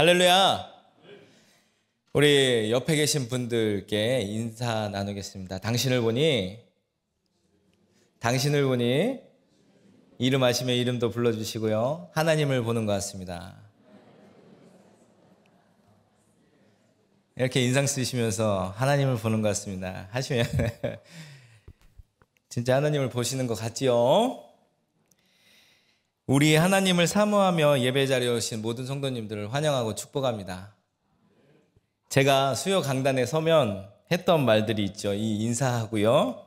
할렐루야. 우리 옆에 계신 분들께 인사 나누겠습니다. 당신을 보니 이름 하시면 이름도 불러주시고요. 하나님을 보는 것 같습니다. 이렇게 인상 쓰시면서 하나님을 보는 것 같습니다 하시면 진짜 하나님을 보시는 것 같지요? 우리 하나님을 사모하며 예배 자리에 오신 모든 성도님들을 환영하고 축복합니다. 제가 수요 강단에 서면 했던 말들이 있죠. 이 인사하고요.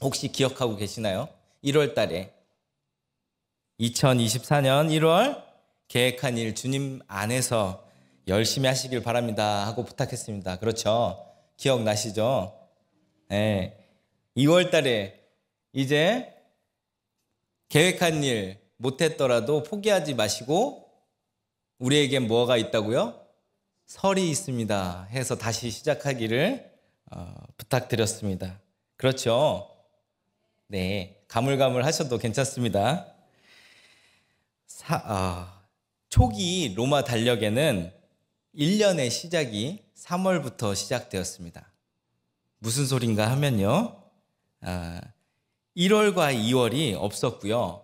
혹시 기억하고 계시나요? 1월 달에 2024년 1월 계획한 일 주님 안에서 열심히 하시길 바랍니다 하고 부탁했습니다. 그렇죠? 기억나시죠? 네. 2월 달에 이제 계획한 일 못했더라도 포기하지 마시고 우리에겐 뭐가 있다고요? 설이 있습니다 해서 다시 시작하기를 부탁드렸습니다. 그렇죠? 네, 가물가물 하셔도 괜찮습니다. 초기 로마 달력에는 1년의 시작이 3월부터 시작되었습니다. 무슨 소린가 하면요, 1월과 2월이 없었고요,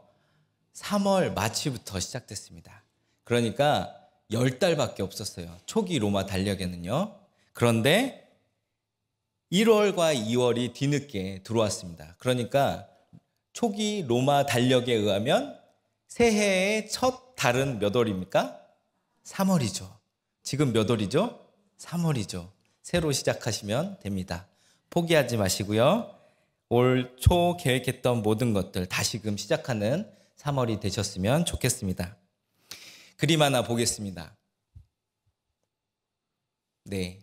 3월 마취부터 시작됐습니다. 그러니까 10달밖에 없었어요, 초기 로마 달력에는요. 그런데 1월과 2월이 뒤늦게 들어왔습니다. 그러니까 초기 로마 달력에 의하면 새해의 첫 달은 몇 월입니까? 3월이죠. 지금 몇 월이죠? 3월이죠. 새로 시작하시면 됩니다. 포기하지 마시고요. 올 초 계획했던 모든 것들 다시금 시작하는 3월이 되셨으면 좋겠습니다. 그림 하나 보겠습니다. 네,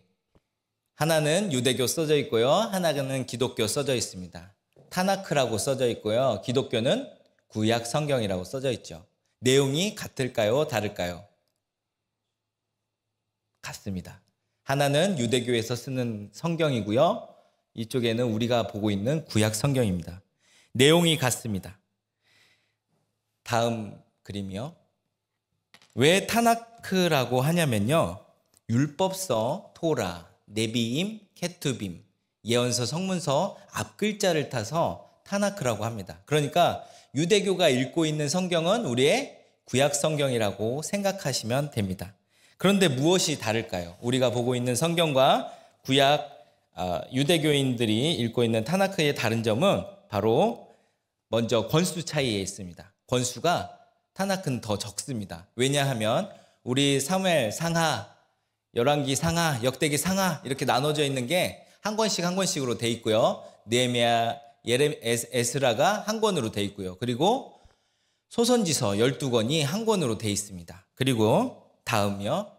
하나는 유대교 써져 있고요, 하나는 기독교 써져 있습니다. 타나크라고 써져 있고요, 기독교는 구약 성경이라고 써져 있죠. 내용이 같을까요? 다를까요? 같습니다. 하나는 유대교에서 쓰는 성경이고요, 이쪽에는 우리가 보고 있는 구약 성경입니다. 내용이 같습니다. 다음 그림이요. 왜 타나크라고 하냐면요, 율법서, 토라, 네비임, 케투빔, 예언서, 성문서 앞글자를 타서 타나크라고 합니다. 그러니까 유대교가 읽고 있는 성경은 우리의 구약 성경이라고 생각하시면 됩니다. 그런데 무엇이 다를까요? 우리가 보고 있는 성경과 구약 유대교인들이 읽고 있는 타나크의 다른 점은 바로 먼저 권수 차이에 있습니다. 권수가 타나크는 더 적습니다. 왜냐하면 우리 사무엘 상하, 열왕기 상하, 역대기 상하 이렇게 나눠져 있는 게 한 권씩 한 권씩으로 돼 있고요, 느헤미야, 에스라가 한 권으로 돼 있고요, 그리고 소선지서 12권이 한 권으로 돼 있습니다. 그리고 다음이요,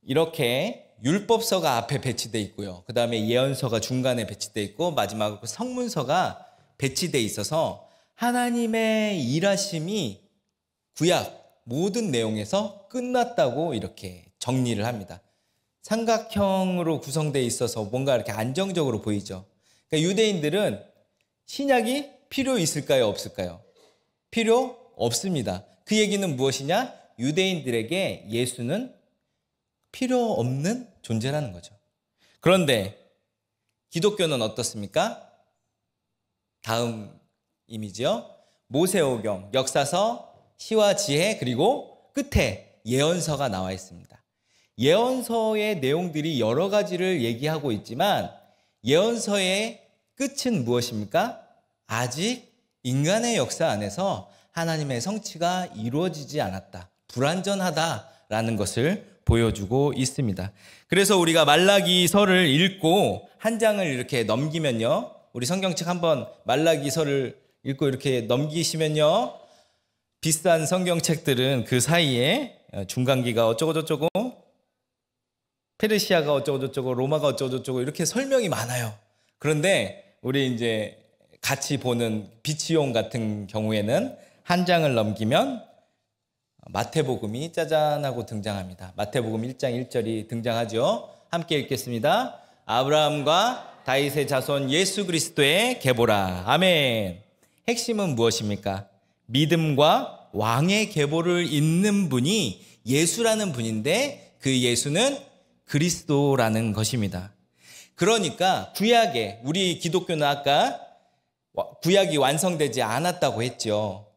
이렇게 율법서가 앞에 배치돼 있고요, 그 다음에 예언서가 중간에 배치돼 있고 마지막으로 성문서가 배치돼 있어서 하나님의 일하심이 구약 모든 내용에서 끝났다고 이렇게 정리를 합니다. 삼각형으로 구성되어 있어서 뭔가 이렇게 안정적으로 보이죠. 그러니까 유대인들은 신약이 필요 있을까요? 없을까요? 필요 없습니다. 그 얘기는 무엇이냐? 유대인들에게 예수는 필요 없는 존재라는 거죠. 그런데 기독교는 어떻습니까? 다음 이미지요. 모세오경, 역사서, 시와 지혜, 그리고 끝에 예언서가 나와 있습니다. 예언서의 내용들이 여러 가지를 얘기하고 있지만 예언서의 끝은 무엇입니까? 아직 인간의 역사 안에서 하나님의 성취가 이루어지지 않았다, 불완전하다라는 것을 보여주고 있습니다. 그래서 우리가 말라기서를 읽고 한 장을 이렇게 넘기면요, 우리 성경책 한번 말라기서를 읽고 이렇게 넘기시면요, 비싼 성경책들은 그 사이에 중간기가 어쩌고저쩌고, 페르시아가 어쩌고저쩌고, 로마가 어쩌고저쩌고 이렇게 설명이 많아요. 그런데 우리 이제 같이 보는 비치용 같은 경우에는 한 장을 넘기면 마태복음이 짜잔 하고 등장합니다. 마태복음 1장 1절이 등장하죠. 함께 읽겠습니다. 아브라함과 다윗의 자손 예수 그리스도의 계보라. 아멘. 핵심은 무엇입니까? 믿음과 왕의 계보를 잇는 분이 예수라는 분인데 그 예수는 그리스도라는 것입니다. 그러니까 구약에 우리 기독교는 아까 구약이 완성되지 않았다고 했죠.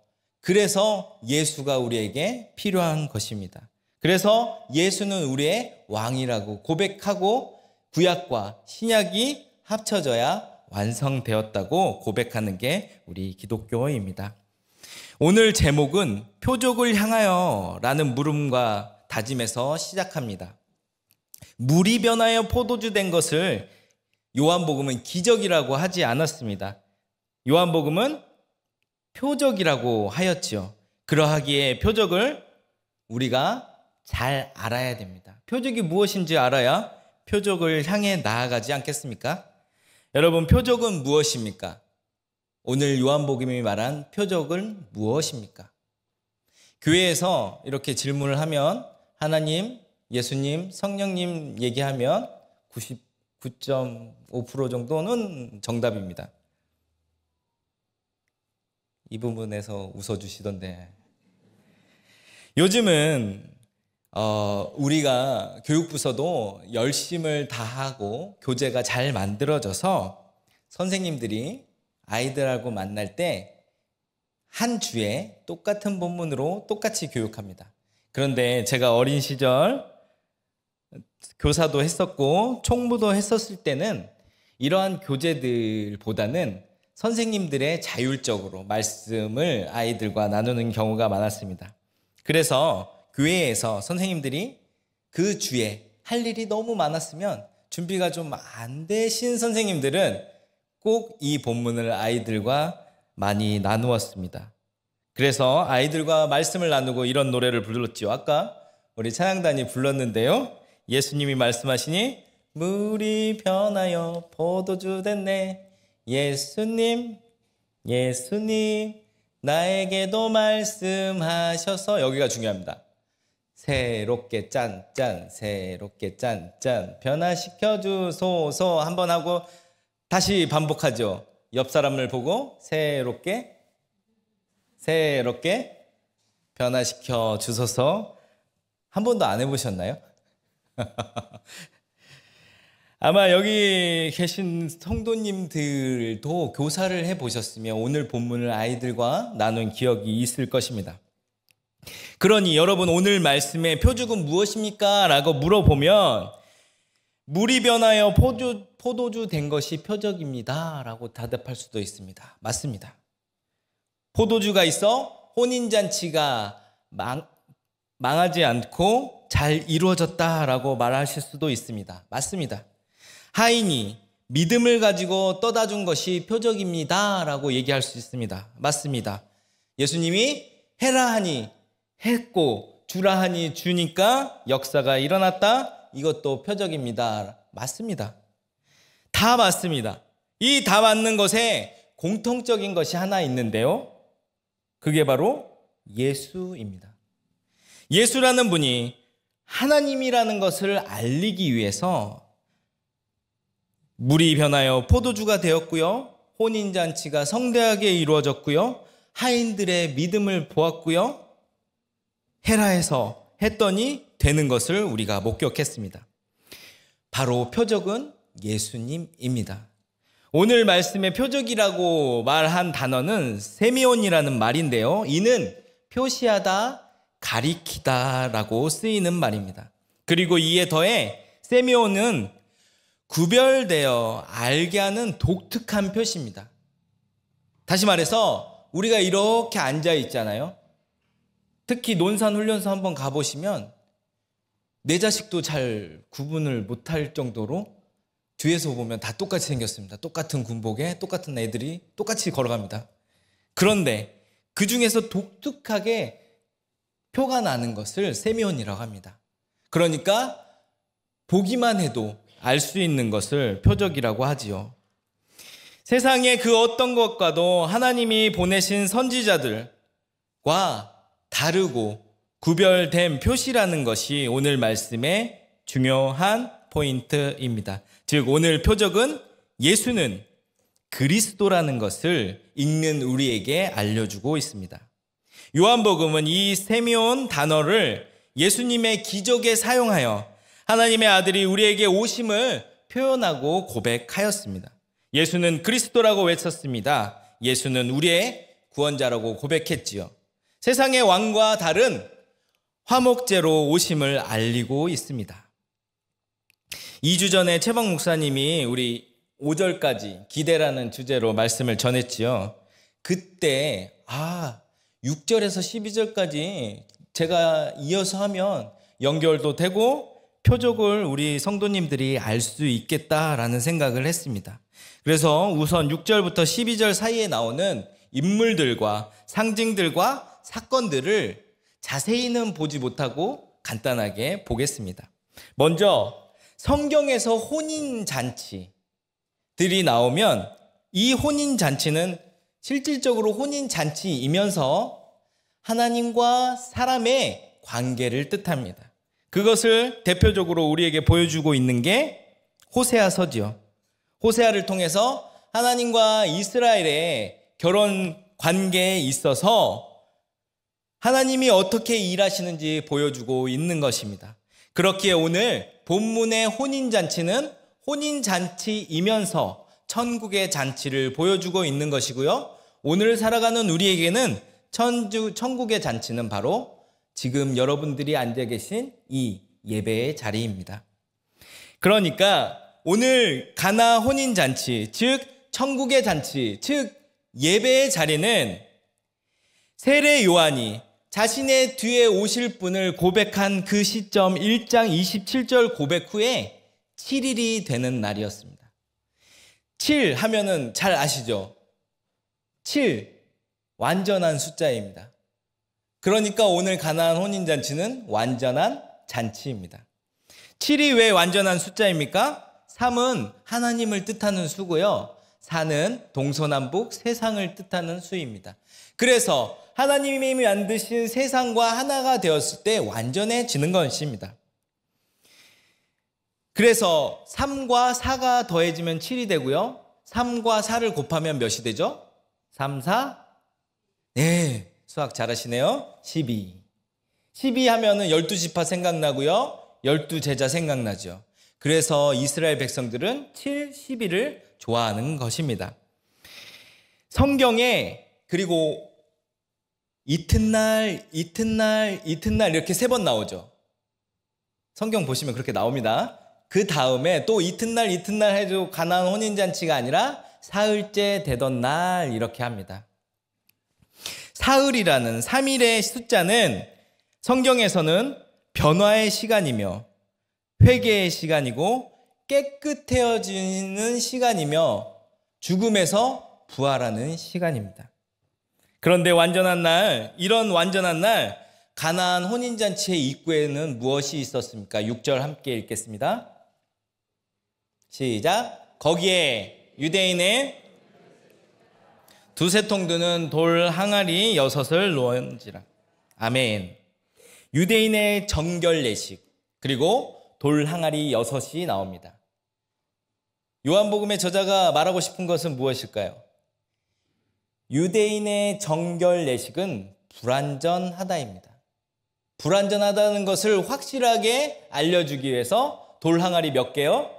그래서 예수가 우리에게 필요한 것입니다. 그래서 예수는 우리의 왕이라고 고백하고 구약과 신약이 합쳐져야 완성되었다고 고백하는 게 우리 기독교입니다. 오늘 제목은 표적을 향하여 라는 물음과 다짐에서 시작합니다. 물이 변하여 포도주 된 것을 요한복음은 기적이라고 하지 않았습니다. 요한복음은 표적이라고 하였지요. 그러하기에 표적을 우리가 잘 알아야 됩니다. 표적이 무엇인지 알아야 표적을 향해 나아가지 않겠습니까? 여러분, 표적은 무엇입니까? 오늘 요한복음이 말한 표적은 무엇입니까? 교회에서 이렇게 질문을 하면 하나님, 예수님, 성령님 얘기하면 99.5% 정도는 정답입니다. 이 부분에서 웃어주시던데. 요즘은 우리가 교육부서도 열심을 다하고 교재가 잘 만들어져서 선생님들이 아이들하고 만날 때 한 주에 똑같은 본문으로 똑같이 교육합니다. 그런데 제가 어린 시절 교사도 했었고 총무도 했었을 때는 이러한 교재들보다는 선생님들의 자율적으로 말씀을 아이들과 나누는 경우가 많았습니다. 그래서 교회에서 선생님들이 그 주에 할 일이 너무 많았으면 준비가 좀 안 되신 선생님들은 꼭 이 본문을 아이들과 많이 나누었습니다. 그래서 아이들과 말씀을 나누고 이런 노래를 불렀죠. 아까 우리 찬양단이 불렀는데요. 예수님이 말씀하시니 물이 변하여 포도주 됐네. 예수님 나에게도 말씀하셔서, 여기가 중요합니다. 새롭게 짠짠 새롭게 짠짠 변화시켜 주소서 한번 하고 다시 반복하죠. 옆 사람을 보고 새롭게 변화시켜 주소서. 한 번도 안 해보셨나요? 아마 여기 계신 성도님들도 교사를 해보셨으면 오늘 본문을 아이들과 나눈 기억이 있을 것입니다. 그러니 여러분, 오늘 말씀의 표적은 무엇입니까? 라고 물어보면 물이 변하여 포도주 된 것이 표적입니다 라고 대답할 수도 있습니다. 맞습니다. 포도주가 있어 혼인잔치가 망하지 않고 잘 이루어졌다라고 말하실 수도 있습니다. 맞습니다. 하인이 믿음을 가지고 떠다 준 것이 표적입니다 라고 얘기할 수 있습니다. 맞습니다. 예수님이 해라 하니 했고 주라 하니 주니까 역사가 일어났다. 이것도 표적입니다. 맞습니다. 다 맞습니다. 이 다 맞는 것에 공통적인 것이 하나 있는데요. 그게 바로 예수입니다. 예수라는 분이 하나님이라는 것을 알리기 위해서 물이 변하여 포도주가 되었고요. 혼인잔치가 성대하게 이루어졌고요. 하인들의 믿음을 보았고요. 헤라에서 했더니 되는 것을 우리가 목격했습니다. 바로 표적은 예수님입니다. 오늘 말씀의 표적이라고 말한 단어는 세미온이라는 말인데요. 이는 표시하다, 가리키다 라고 쓰이는 말입니다. 그리고 이에 더해 세미온은 구별되어 알게 하는 독특한 표시입니다. 다시 말해서 우리가 이렇게 앉아 있잖아요. 특히 논산훈련소 한번 가보시면 내 자식도 잘 구분을 못할 정도로 뒤에서 보면 다 똑같이 생겼습니다. 똑같은 군복에 똑같은 애들이 똑같이 걸어갑니다. 그런데 그 중에서 독특하게 표가 나는 것을 세미온이라고 합니다. 그러니까 보기만 해도 알 수 있는 것을 표적이라고 하지요. 세상의 그 어떤 것과도 하나님이 보내신 선지자들과 다르고 구별된 표시라는 것이 오늘 말씀의 중요한 포인트입니다. 즉 오늘 표적은 예수는 그리스도라는 것을 읽는 우리에게 알려주고 있습니다. 요한복음은 이 세미온 단어를 예수님의 기적에 사용하여 하나님의 아들이 우리에게 오심을 표현하고 고백하였습니다. 예수는 그리스도라고 외쳤습니다. 예수는 우리의 구원자라고 고백했지요. 세상의 왕과 다른 화목제로 오심을 알리고 있습니다. 2주 전에 최박 목사님이 우리 5절까지 기대라는 주제로 말씀을 전했지요. 그때 6절에서 12절까지 제가 이어서 하면 연결도 되고 표적을 우리 성도님들이 알 수 있겠다라는 생각을 했습니다. 그래서 우선 6절부터 12절 사이에 나오는 인물들과 상징들과 사건들을 자세히는 보지 못하고 간단하게 보겠습니다. 먼저 성경에서 혼인잔치들이 나오면 이 혼인잔치는 실질적으로 혼인잔치이면서 하나님과 사람의 관계를 뜻합니다. 그것을 대표적으로 우리에게 보여주고 있는 게 호세아서지요. 호세아를 통해서 하나님과 이스라엘의 결혼 관계에 있어서 하나님이 어떻게 일하시는지 보여주고 있는 것입니다. 그렇기에 오늘 본문의 혼인잔치는 혼인잔치이면서 천국의 잔치를 보여주고 있는 것이고요. 오늘 살아가는 우리에게는 천국의 잔치는 바로 지금 여러분들이 앉아 계신 이 예배의 자리입니다. 그러니까 오늘 가나 혼인잔치, 즉 천국의 잔치, 즉 예배의 자리는 세례 요한이 자신의 뒤에 오실 분을 고백한 그 시점 1장 27절 고백 후에 7일이 되는 날이었습니다. 7 하면은 잘 아시죠? 7, 완전한 숫자입니다. 그러니까 오늘 가나안 혼인잔치는 완전한 잔치입니다. 7이 왜 완전한 숫자입니까? 3은 하나님을 뜻하는 수고요. 4는 동서남북 세상을 뜻하는 수입니다. 그래서 하나님이 만드신 세상과 하나가 되었을 때 완전해지는 것입니다. 그래서 3과 4가 더해지면 7이 되고요. 3과 4를 곱하면 몇이 되죠? 3, 4, 네, 수학 잘하시네요. 12. 12 하면은 12지파 생각나고요. 12제자 생각나죠. 그래서 이스라엘 백성들은 7, 12를 좋아하는 것입니다. 성경에 그리고 이튿날 이렇게 3번 나오죠. 성경 보시면 그렇게 나옵니다. 그 다음에 또 이튿날 해도 가나안 혼인잔치가 아니라 사흘째 되던 날 이렇게 합니다. 사흘이라는 3일의 숫자는 성경에서는 변화의 시간이며 회개의 시간이고 깨끗해지는 시간이며 죽음에서 부활하는 시간입니다. 그런데 이런 완전한 날 가나안 혼인잔치의 입구에는 무엇이 있었습니까? 6절 함께 읽겠습니다. 시작. 거기에 유대인의 두세 통 드는 돌 항아리 6을 놓은지라. 아멘. 유대인의 정결 예식 그리고 돌 항아리 6이 나옵니다. 요한복음의 저자가 말하고 싶은 것은 무엇일까요? 유대인의 정결 예식은 불완전하다입니다. 불완전하다는 것을 확실하게 알려주기 위해서 돌 항아리 몇 개요?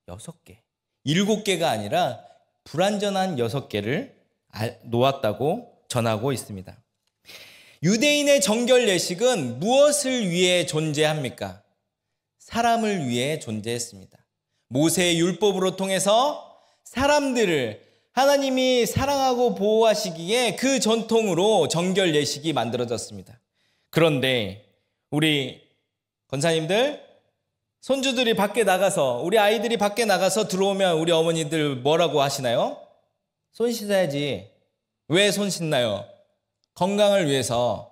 6개. 7개가 아니라 불완전한 6개를 놓았다고 전하고 있습니다. 유대인의 정결 예식은 무엇을 위해 존재합니까? 사람을 위해 존재했습니다. 모세의 율법으로 통해서 사람들을 하나님이 사랑하고 보호하시기에 그 전통으로 정결 예식이 만들어졌습니다. 그런데 우리 권사님들, 손주들이 밖에 나가서 우리 아이들이 밖에 나가서 들어오면 우리 어머니들 뭐라고 하시나요? 손 씻어야지. 왜 손 씻나요? 건강을 위해서.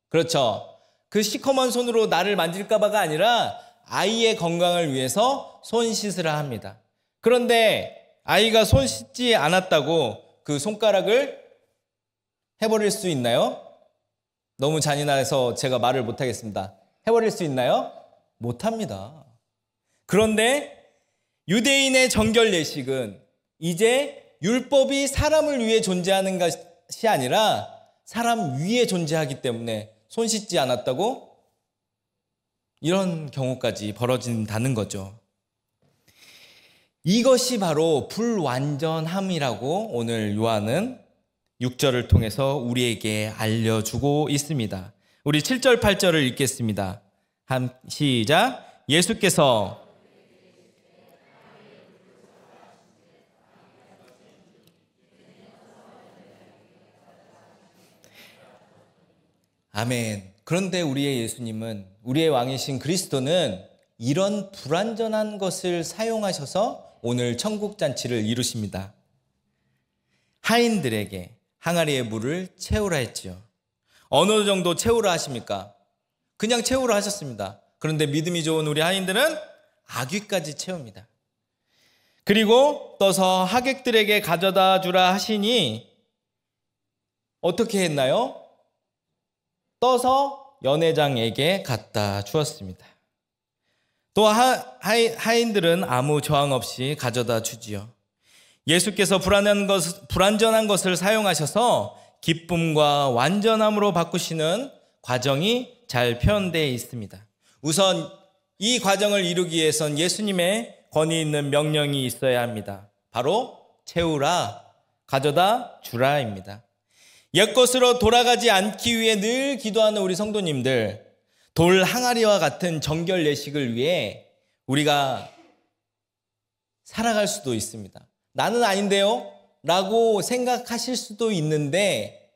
그렇죠. 그 시커먼 손으로 나를 만질까 봐가 아니라 아이의 건강을 위해서 손 씻으라 합니다. 그런데 아이가 손 씻지 않았다고 그 손가락을 해버릴 수 있나요? 너무 잔인해서 제가 말을 못하겠습니다. 해버릴 수 있나요? 못합니다. 그런데 유대인의 정결 예식은 이제 율법이 사람을 위해 존재하는 것이 아니라 사람 위에 존재하기 때문에 손 씻지 않았다고? 이런 경우까지 벌어진다는 거죠. 이것이 바로 불완전함이라고 오늘 요한은 6절을 통해서 우리에게 알려주고 있습니다. 우리 7절, 8절을 읽겠습니다. 시작. 예수께서 아멘. 그런데 우리의 예수님은, 우리의 왕이신 그리스도는 이런 불완전한 것을 사용하셔서 오늘 천국잔치를 이루십니다. 하인들에게 항아리의 물을 채우라 했지요. 어느 정도 채우라 하십니까? 그냥 채우라 하셨습니다. 그런데 믿음이 좋은 우리 하인들은 아귀까지 채웁니다. 그리고 떠서 하객들에게 가져다 주라 하시니 어떻게 했나요? 떠서 연회장에게 갖다 주었습니다. 또 하인들은 아무 저항 없이 가져다 주지요. 예수께서 불완전한 것을 사용하셔서 기쁨과 완전함으로 바꾸시는 과정이 잘 표현되어 있습니다. 우선 이 과정을 이루기 위해선 예수님의 권위 있는 명령이 있어야 합니다. 바로 채우라, 가져다 주라입니다. 옛것으로 돌아가지 않기 위해 늘 기도하는 우리 성도님들, 돌 항아리와 같은 정결 예식을 위해 우리가 살아갈 수도 있습니다. 나는 아닌데요? 라고 생각하실 수도 있는데,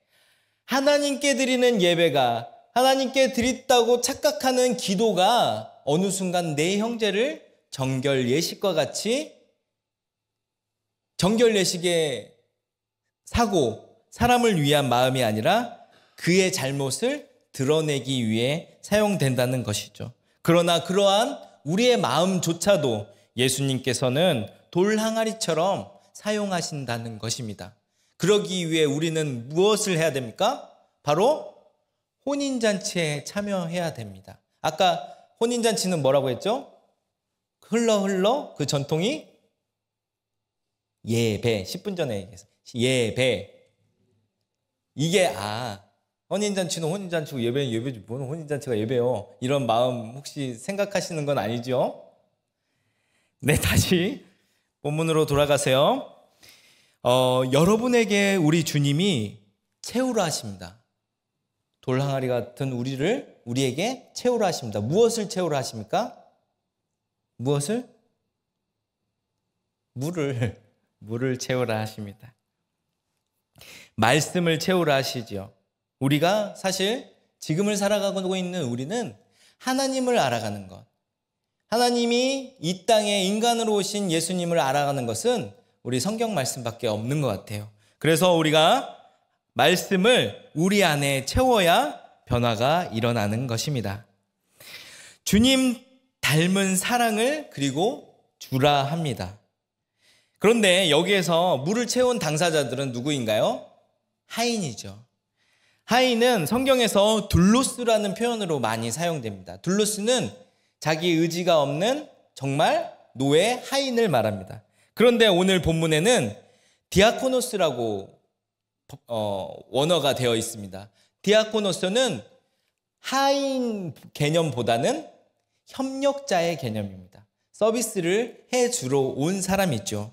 하나님께 드리는 예배가, 하나님께 드렸다고 착각하는 기도가 어느 순간 내 형제를 정결 예식과 같이 정결 예식의 사고, 사람을 위한 마음이 아니라 그의 잘못을 드러내기 위해 사용된다는 것이죠. 그러나 그러한 우리의 마음조차도 예수님께서는 돌 항아리처럼 사용하신다는 것입니다. 그러기 위해 우리는 무엇을 해야 됩니까? 바로 혼인잔치에 참여해야 됩니다. 아까 혼인잔치는 뭐라고 했죠? 흘러 그 전통이 예배, 10분 전에 얘기했어요. 예배. 이게 혼인잔치는 혼인잔치고 예배는 예배지, 뭔 혼인잔치가 예배요, 이런 마음 혹시 생각하시는 건 아니죠? 네, 다시 본문으로 돌아가세요. 여러분에게 우리 주님이 채우라 하십니다. 돌 항아리 같은 우리에게 채우라 하십니다. 무엇을 채우라 하십니까? 무엇을? 물을 채우라 하십니다. 말씀을 채우라 하시죠. 우리가 사실 지금을 살아가고 있는 우리는 하나님을 알아가는 것, 하나님이 이 땅에 인간으로 오신 예수님을 알아가는 것은 우리 성경 말씀밖에 없는 것 같아요. 그래서 우리가 말씀을 우리 안에 채워야 변화가 일어나는 것입니다. 주님 닮은 사랑을 그리고 주라 합니다. 그런데 여기에서 물을 채운 당사자들은 누구인가요? 하인이죠. 하인은 성경에서 둘로스라는 표현으로 많이 사용됩니다. 둘로스는 자기 의지가 없는 정말 노예 하인을 말합니다. 그런데 오늘 본문에는 디아코노스라고 원어가 되어 있습니다. 디아코노스는 하인 개념보다는 협력자의 개념입니다. 서비스를 해주러 온 사람이죠.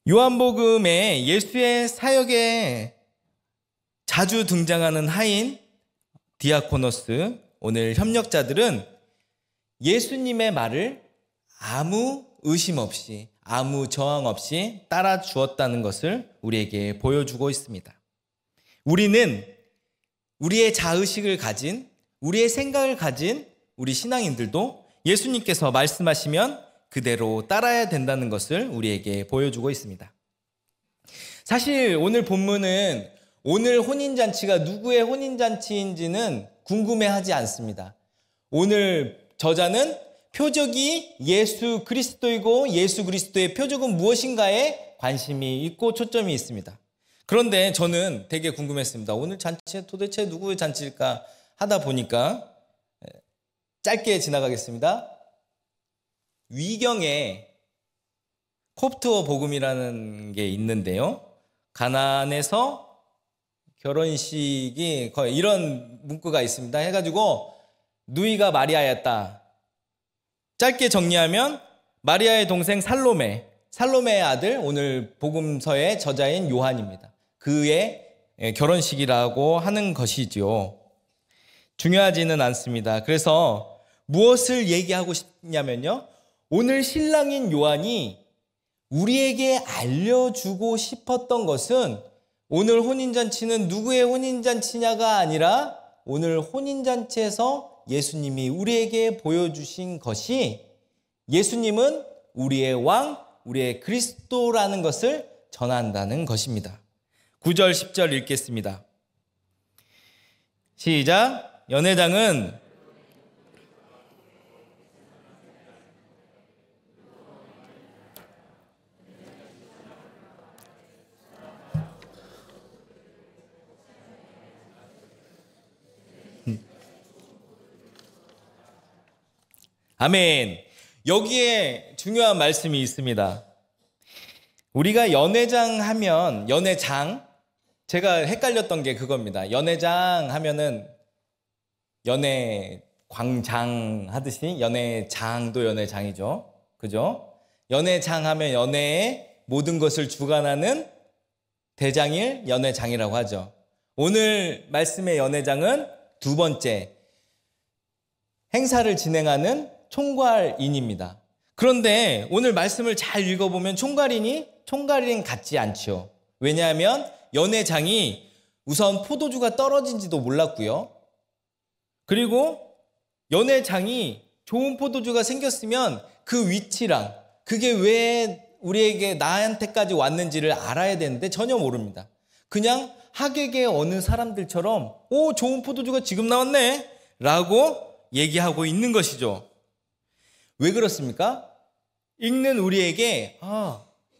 요한복음에 예수의 사역에 자주 등장하는 하인 디아코노스, 오늘 협력자들은 예수님의 말을 아무 의심 없이, 아무 저항 없이 따라 주었다는 것을 우리에게 보여주고 있습니다. 우리는 우리의 자의식을 가진, 우리의 생각을 가진 우리 신앙인들도 예수님께서 말씀하시면 그대로 따라야 된다는 것을 우리에게 보여주고 있습니다. 사실 오늘 본문은 오늘 혼인잔치가 누구의 혼인잔치인지는 궁금해하지 않습니다. 오늘 저자는 표적이 예수 그리스도이고 예수 그리스도의 표적은 무엇인가에 관심이 있고 초점이 있습니다. 그런데 저는 되게 궁금했습니다. 오늘 잔치 도대체 누구의 잔치일까 하다 보니까 짧게 지나가겠습니다. 위경에 콥트어 복음이라는 게 있는데요. 가나안에서 결혼식이 거의 이런 문구가 있습니다. 해가지고 누이가 마리아였다. 짧게 정리하면 마리아의 동생 살로메의 아들, 오늘 복음서의 저자인 요한입니다. 그의 결혼식이라고 하는 것이지요. 중요하지는 않습니다. 그래서 무엇을 얘기하고 싶냐면요, 오늘 신랑인 요한이 우리에게 알려주고 싶었던 것은 오늘 혼인잔치는 누구의 혼인잔치냐가 아니라 오늘 혼인잔치에서 예수님이 우리에게 보여주신 것이 예수님은 우리의 왕, 우리의 그리스도라는 것을 전한다는 것입니다. 9절 10절 읽겠습니다. 시작. 연회장은 아멘. 여기에 중요한 말씀이 있습니다. 우리가 연회장 하면 연회장, 제가 헷갈렸던 게 그겁니다. 연회장 하면은 연회광장 하듯이 연회장도 연회장이죠. 그죠? 연회장 하면 연회의 모든 것을 주관하는 대장일 연회장이라고 하죠. 오늘 말씀의 연회장은 두 번째, 행사를 진행하는 총괄인입니다. 그런데 오늘 말씀을 잘 읽어보면 총괄인 같지 않죠. 왜냐하면 연회장이 우선 포도주가 떨어진지도 몰랐고요. 그리고 연회장이 좋은 포도주가 생겼으면 그 위치랑 그게 왜 우리에게 나한테까지 왔는지를 알아야 되는데 전혀 모릅니다. 그냥 하객의 어느 사람들처럼 오, 좋은 포도주가 지금 나왔네 라고 얘기하고 있는 것이죠. 왜 그렇습니까? 읽는 우리에게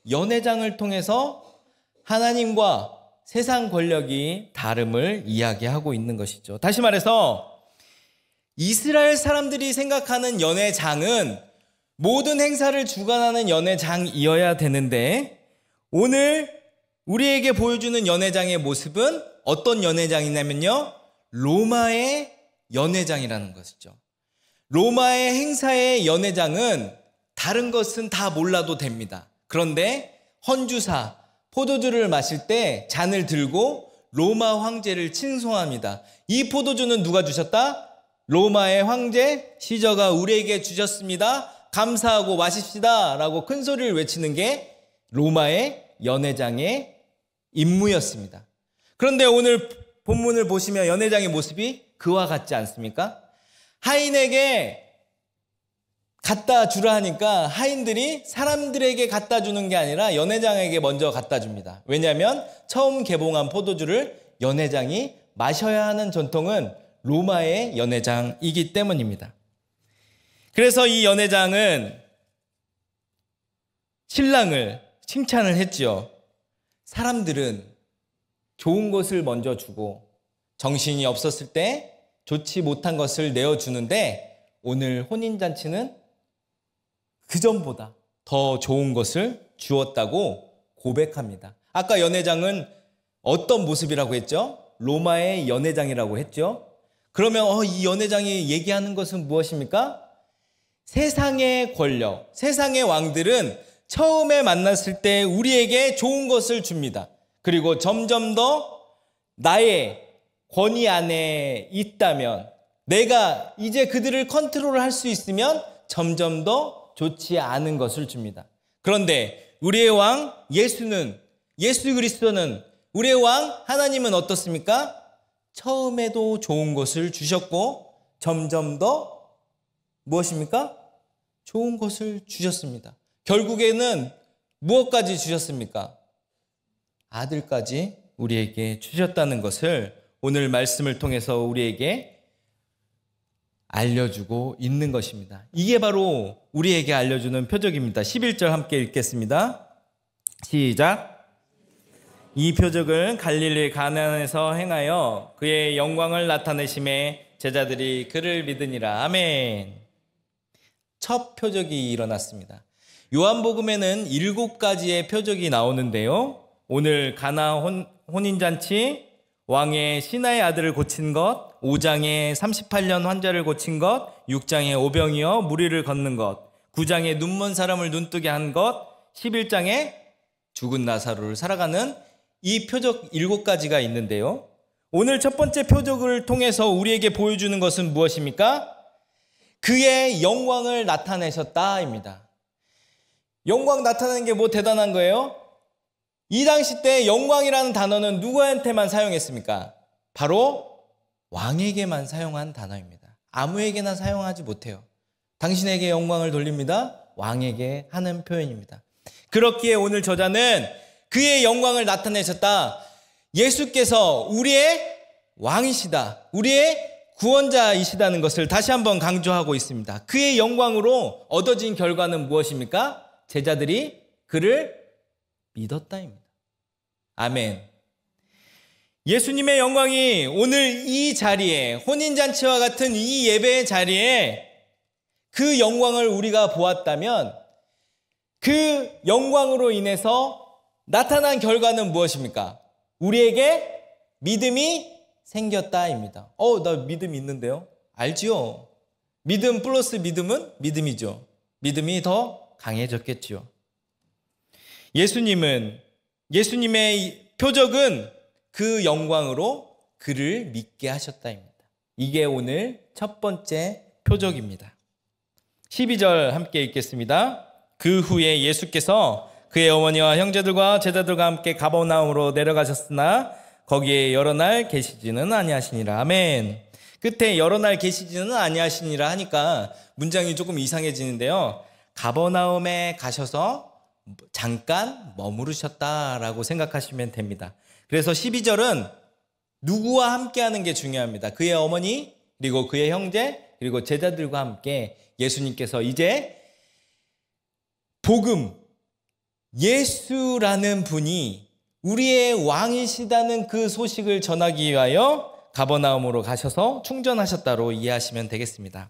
연회장을 통해서 하나님과 세상 권력이 다름을 이야기하고 있는 것이죠. 다시 말해서 이스라엘 사람들이 생각하는 연회장은 모든 행사를 주관하는 연회장이어야 되는데 오늘 우리에게 보여주는 연회장의 모습은 어떤 연회장이냐면요, 로마의 연회장이라는 것이죠. 로마의 행사의 연회장은 다른 것은 다 몰라도 됩니다. 그런데 헌주사, 포도주를 마실 때 잔을 들고 로마 황제를 칭송합니다. 이 포도주는 누가 주셨다? 로마의 황제 시저가 우리에게 주셨습니다. 감사하고 마십시다 라고 큰 소리를 외치는 게 로마의 연회장의 임무였습니다. 그런데 오늘 본문을 보시면 연회장의 모습이 그와 같지 않습니까? 하인에게 갖다 주라 하니까 하인들이 사람들에게 갖다 주는 게 아니라 연회장에게 먼저 갖다 줍니다. 왜냐하면 처음 개봉한 포도주를 연회장이 마셔야 하는 전통은 로마의 연회장이기 때문입니다. 그래서 이 연회장은 신랑을 칭찬을 했지요. 사람들은 좋은 것을 먼저 주고 정신이 없었을 때 좋지 못한 것을 내어주는데 오늘 혼인잔치는 그전보다 더 좋은 것을 주었다고 고백합니다. 아까 연회장은 어떤 모습이라고 했죠? 로마의 연회장이라고 했죠? 그러면 이 연회장이 얘기하는 것은 무엇입니까? 세상의 권력, 세상의 왕들은 처음에 만났을 때 우리에게 좋은 것을 줍니다. 그리고 점점 더 나의 권위 안에 있다면, 내가 이제 그들을 컨트롤할 수 있으면 점점 더 좋지 않은 것을 줍니다. 그런데 우리의 왕 예수 그리스도는, 우리의 왕 하나님은 어떻습니까? 처음에도 좋은 것을 주셨고 점점 더 무엇입니까? 좋은 것을 주셨습니다. 결국에는 무엇까지 주셨습니까? 아들까지 우리에게 주셨다는 것을 오늘 말씀을 통해서 우리에게 알려주고 있는 것입니다. 이게 바로 우리에게 알려주는 표적입니다. 11절 함께 읽겠습니다. 시작. 이 표적을 갈릴리 가나안에서 행하여 그의 영광을 나타내심에 제자들이 그를 믿으니라. 아멘. 첫 표적이 일어났습니다. 요한복음에는 7가지의 표적이 나오는데요. 오늘 가나 혼인잔치, 왕의 신하의 아들을 고친 것, 5장에 38년 환자를 고친 것, 6장에 오병이어 무리를 걷는 것, 9장에 눈먼 사람을 눈뜨게 한 것, 11장에 죽은 나사로를 살아가는 이 표적 7가지가 있는데요. 오늘 첫 번째 표적을 통해서 우리에게 보여주는 것은 무엇입니까? 그의 영광을 나타내셨다입니다. 영광 나타내는 게 뭐 대단한 거예요? 이 당시 때 영광이라는 단어는 누구한테만 사용했습니까? 바로 왕에게만 사용한 단어입니다. 아무에게나 사용하지 못해요. 당신에게 영광을 돌립니다. 왕에게 하는 표현입니다. 그렇기에 오늘 저자는 그의 영광을 나타내셨다. 예수께서 우리의 왕이시다. 우리의 구원자이시다는 것을 다시 한번 강조하고 있습니다. 그의 영광으로 얻어진 결과는 무엇입니까? 제자들이 그를 믿었다입니다. 아멘. 예수님의 영광이 오늘 이 자리에, 혼인잔치와 같은 이 예배의 자리에 그 영광을 우리가 보았다면 그 영광으로 인해서 나타난 결과는 무엇입니까? 우리에게 믿음이 생겼다입니다. 나 믿음 있는데요? 알지요? 믿음 플러스 믿음은 믿음이죠. 믿음이 더 강해졌겠지요. 예수님의 표적은 그 영광으로 그를 믿게 하셨다입니다. 이게 오늘 첫 번째 표적입니다. 12절 함께 읽겠습니다. 그 후에 예수께서 그의 어머니와 형제들과 제자들과 함께 가버나움으로 내려가셨으나 거기에 여러 날 계시지는 아니하시니라. 아멘. 끝에 여러 날 계시지는 아니하시니라 하니까 문장이 조금 이상해지는데요. 가버나움에 가셔서 잠깐 머무르셨다라고 생각하시면 됩니다. 그래서 12절은 누구와 함께하는 게 중요합니다. 그의 어머니, 그리고 그의 형제, 그리고 제자들과 함께 예수님께서 이제 복음, 예수라는 분이 우리의 왕이시다는 그 소식을 전하기 위하여 가버나움으로 가셔서 충전하셨다로 이해하시면 되겠습니다.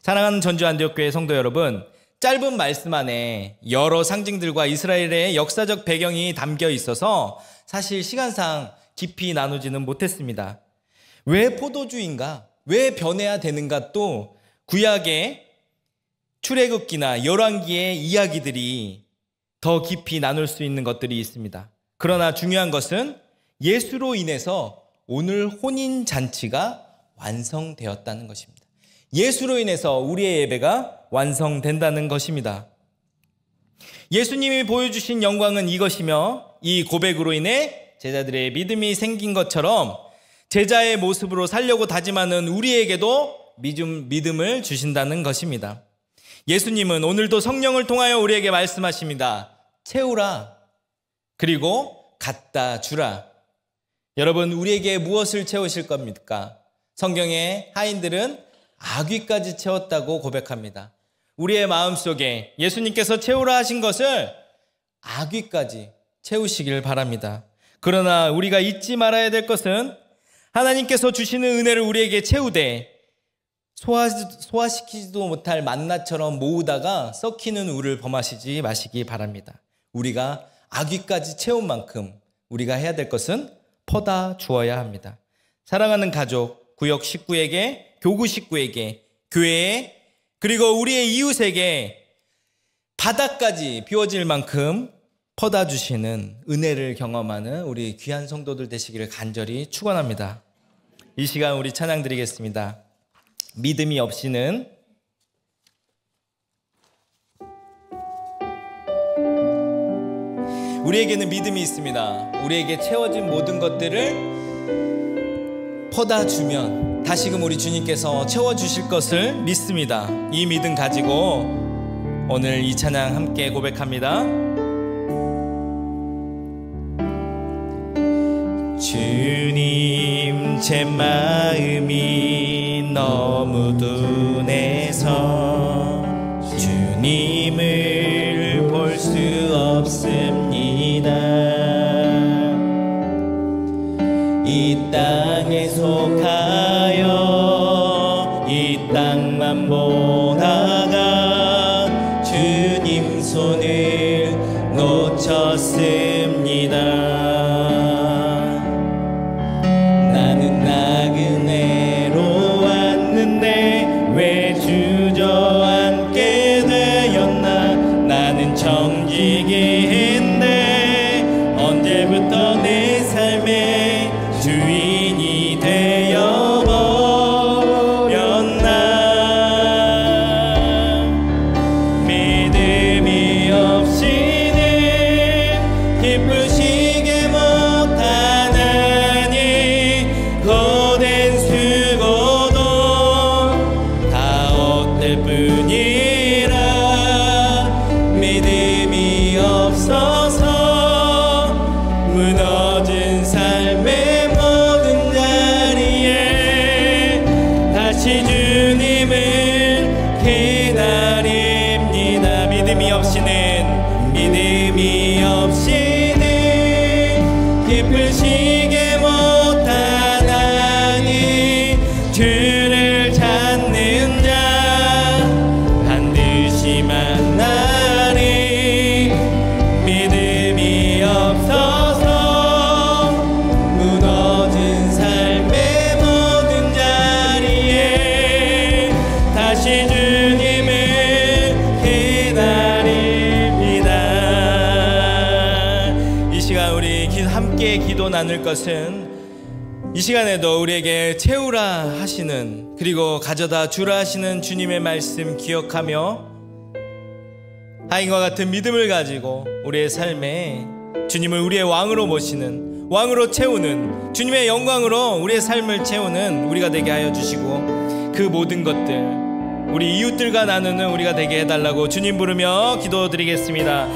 사랑하는 전주 안디옥교회 성도 여러분, 짧은 말씀 안에 여러 상징들과 이스라엘의 역사적 배경이 담겨 있어서 사실 시간상 깊이 나누지는 못했습니다. 왜 포도주인가? 왜 변해야 되는가? 또 구약의 출애굽기나 열왕기의 이야기들이 더 깊이 나눌 수 있는 것들이 있습니다. 그러나 중요한 것은 예수로 인해서 오늘 혼인잔치가 완성되었다는 것입니다. 예수로 인해서 우리의 예배가 완성된다는 것입니다. 예수님이 보여주신 영광은 이것이며 이 고백으로 인해 제자들의 믿음이 생긴 것처럼 제자의 모습으로 살려고 다짐하는 우리에게도 믿음을 주신다는 것입니다. 예수님은 오늘도 성령을 통하여 우리에게 말씀하십니다. 채우라. 그리고 갖다 주라. 여러분, 우리에게 무엇을 채우실 겁니까? 성경의 하인들은 아귀까지 채웠다고 고백합니다. 우리의 마음속에 예수님께서 채우라 하신 것을 아귀까지 채우시길 바랍니다. 그러나 우리가 잊지 말아야 될 것은 하나님께서 주시는 은혜를 우리에게 채우되 소화시키지도 못할 만나처럼 모으다가 썩히는 우를 범하시지 마시기 바랍니다. 우리가 아귀까지 채운 만큼 우리가 해야 될 것은 퍼다 주어야 합니다. 사랑하는 가족, 구역 식구에게, 교구 식구에게, 교회에, 그리고 우리의 이웃에게 바닥까지 비워질 만큼 퍼다 주시는 은혜를 경험하는 우리 귀한 성도들 되시기를 간절히 축원합니다. 이 시간 우리 찬양 드리겠습니다. 믿음이 없이는 우리에게는 믿음이 있습니다. 우리에게 채워진 모든 것들을 퍼다 주면 다시금 우리 주님께서 채워주실 것을 믿습니다. 이 믿음 가지고 오늘 이 찬양 함께 고백합니다. 주님, 제 마음이 너무 둔해서 주님을 볼 수 없습니다. 이 땅에 속하여 이 땅만 보다가 주님 손을 놓쳤습니다. 뿐이라 믿음이 없어서 무너진 삶의 모든 자리에 다시 주님을 기다립니다. 믿음이 없이는 기쁘시게 못하나니 주를 찾는 자 반드시 만나리. 믿음이 없어서 무너진 삶의 모든 자리에 다시 주님을 기다립니다. 이 시간 우리 함께 기도 나눌 것은 이 시간에도 우리에게 채우라 하시는, 그리고 가져다 주라 하시는 주님의 말씀 기억하며 하인과 같은 믿음을 가지고 우리의 삶에 주님을 우리의 왕으로 모시는, 왕으로 채우는, 주님의 영광으로 우리의 삶을 채우는 우리가 되게 하여 주시고, 그 모든 것들 우리 이웃들과 나누는 우리가 되게 해달라고 주님 부르며 기도드리겠습니다.